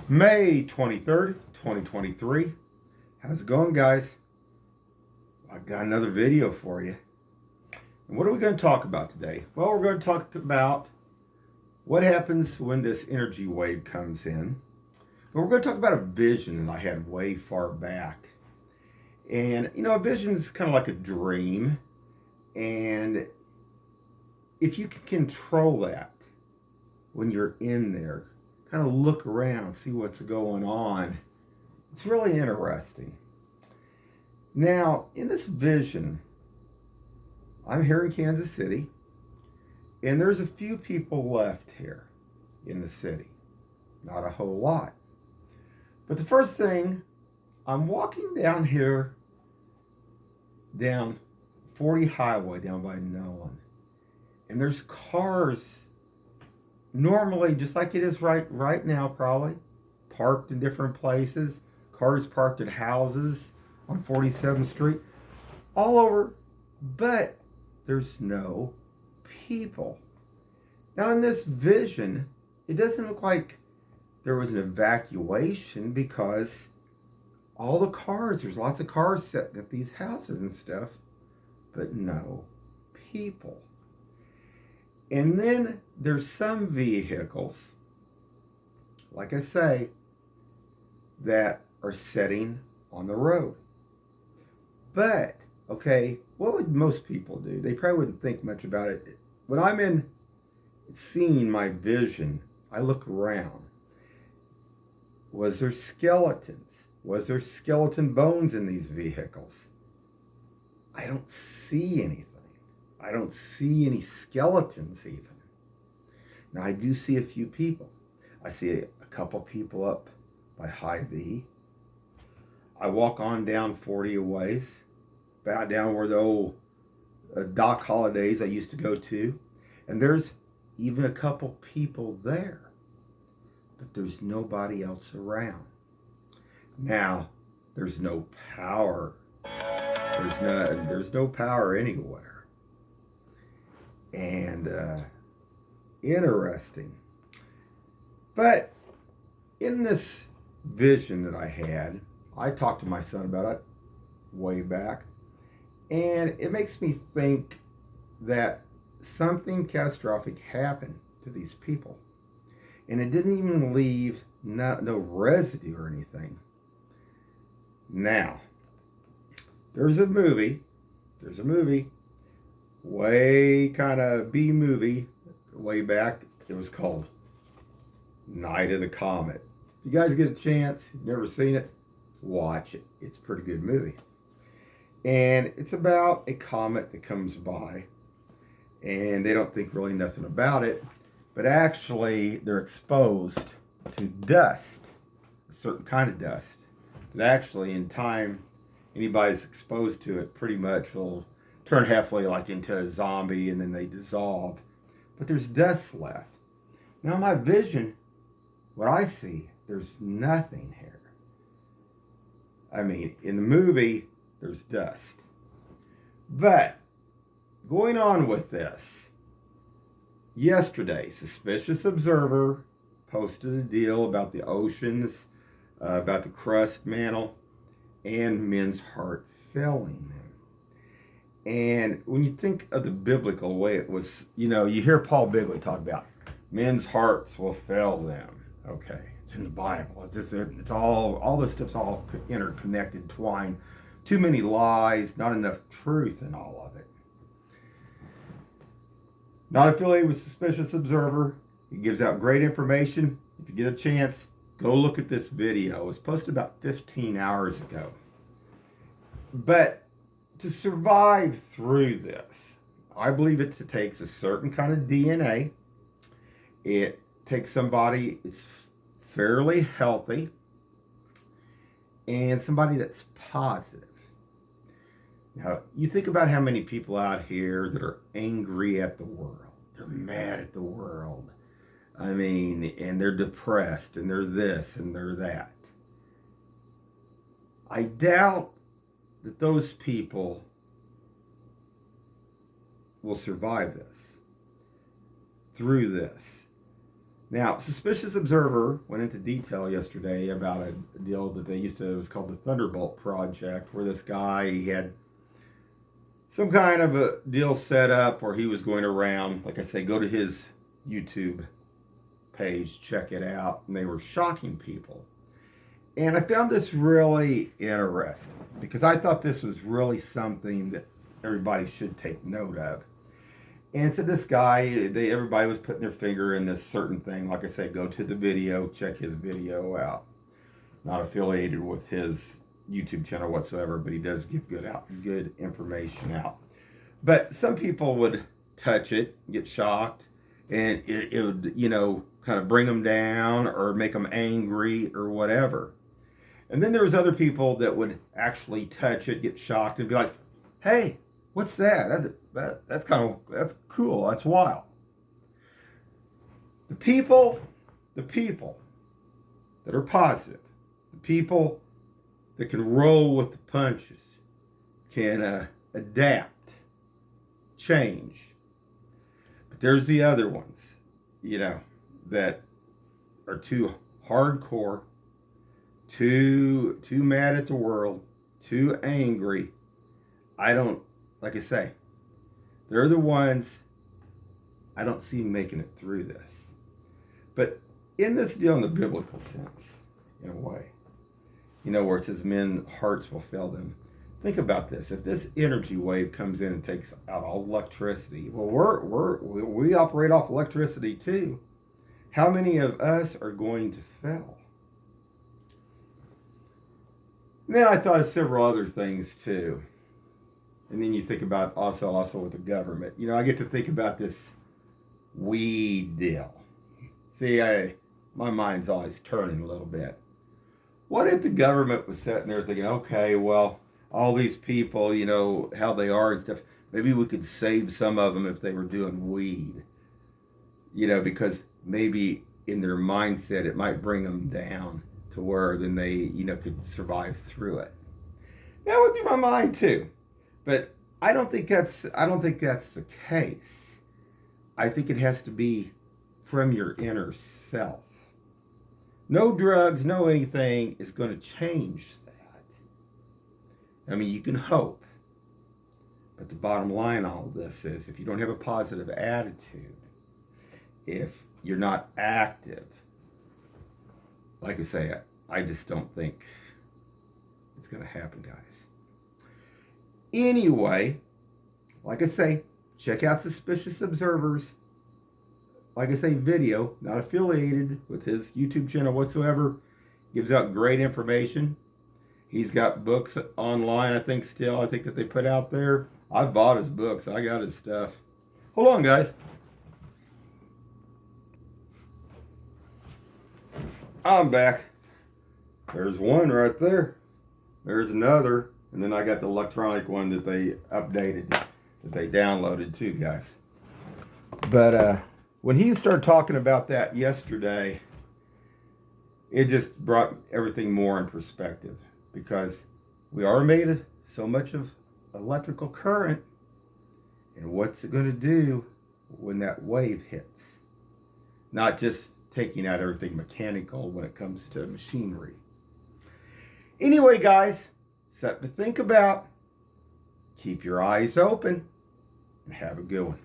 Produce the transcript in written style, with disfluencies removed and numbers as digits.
May 23rd, 2023. How's it going, guys? I got another video for you. And what are we going to talk about today? Well, we're going to talk about what happens when this energy wave comes in. But we're going to talk about a vision that I had way far back. And, a vision is kind of like a dream. And if you can control that when you're in there, kind of look around, see what's going on, it's really interesting. Now, in this vision, I'm here in Kansas City, and there's a few people left here in the city. Not a whole lot. But the first thing, I'm walking down here, down 40 Highway, down by Nolan, and there's cars, normally, just like it is right now, probably, parked in different places, cars parked at houses on 47th Street, all over, but there's no people. Now, in this vision, it doesn't look like there was an evacuation because all the cars, there's lots of cars set at these houses and stuff, but no people. And then there's some vehicles, like I say, that are sitting on the road. But, okay, what would most people do? They probably wouldn't think much about it. When I'm in seeing my vision, I look around. Was there skeletons? Was there skeleton bones in these vehicles? I don't see anything. I don't see any skeletons even. Now, I do see a few people. I see a couple people up by Hy-Vee. I walk on down 40 a ways, back down where the old Doc Holidays I used to go to, and there's even a couple people there, but there's nobody else around. Now, there's no power. There's no power anywhere. And interesting. But in this vision that I had, I talked to my son about it way back, and it makes me think that something catastrophic happened to these people, and it didn't even leave no residue or anything. Now, there's a movie, way kind of B movie, way back. It was called Night of the Comet. If you guys get a chance, you've never seen it, watch it. It's a pretty good movie. And it's about a comet that comes by, and they don't think really nothing about it, but actually they're exposed to dust, a certain kind of dust. But actually, in time, anybody's exposed to it pretty much will turn halfway like into a zombie, and then they dissolve. But there's dust left. Now, my vision, what I see, there's nothing here. I mean, in the movie, there's dust. But, going on with this, yesterday, Suspicious Observer posted a deal about the oceans, about the crust mantle, and men's heart failing them. And when you think of the biblical way it was, you hear Paul Bigley talk about men's hearts will fail them. Okay, it's in the Bible. It's all this stuff's all interconnected, twined. Too many lies, not enough truth in all of it. Not affiliated with Suspicious Observer. He gives out great information. If you get a chance, go look at this video. It was posted about 15 hours ago. But to survive through this, I believe it takes a certain kind of DNA. It takes somebody that's fairly healthy and somebody that's positive. Now, you think about how many people out here that are angry at the world. They're mad at the world. I mean, and they're depressed, and they're this, and they're that. I doubt that those people will survive this, through this. Now, Suspicious Observer went into detail yesterday about a deal that they used to, it was called the Thunderbolt Project, where this guy, he had some kind of a deal set up where he was going around, like I say, go to his YouTube page, check it out, and they were shocking people. And I found this really interesting because I thought this was really something that everybody should take note of. And so this guy, everybody was putting their finger in this certain thing. Like I said, go to the video, check his video out. Not affiliated with his YouTube channel whatsoever, but he does give good information out. But some people would touch it, get shocked, and it would, kind of bring them down or make them angry or whatever. And then there was other people that would actually touch it, get shocked, and be like, "Hey, what's that? That's cool. That's wild." The people that are positive, the people that can roll with the punches, can adapt, change. But there's the other ones, that are too hardcore, too mad at the world, too angry. Like I say, they're the ones I don't see making it through this. But in this deal, in the biblical sense, in a way, where it says men's hearts will fail them. Think about this. If this energy wave comes in and takes out all electricity, well, we operate off electricity too. How many of us are going to fail? And then I thought of several other things too. And then you think about also with the government. I get to think about this weed deal. See, my mind's always turning a little bit. What if the government was sitting there thinking, okay, well, all these people, how they are and stuff, maybe we could save some of them if they were doing weed. Because maybe in their mindset it might bring them down to where then they, could survive through it. That went through my mind too. But I don't think that's the case. I think it has to be from your inner self. No drugs, no anything is going to change that. I mean, you can hope. But the bottom line of all this is if you don't have a positive attitude, if you're not active, like I say, I just don't think it's going to happen, guys. Anyway, like I say, check out Suspicious Observer's, like I say, video, not affiliated with his YouTube channel whatsoever. Gives out great information. He's got books online, I think that they put out there. I've bought his books. I got his stuff. Hold on, guys. I'm back. There's one right there. There's another. And then I got the electronic one that they updated, that they downloaded too, guys. But when he started talking about that yesterday, it just brought everything more in perspective. Because we are made of so much of electrical current. And what's it going to do when that wave hits? Not just taking out everything mechanical when it comes to machinery. Anyway, guys, something to think about. Keep your eyes open and have a good one.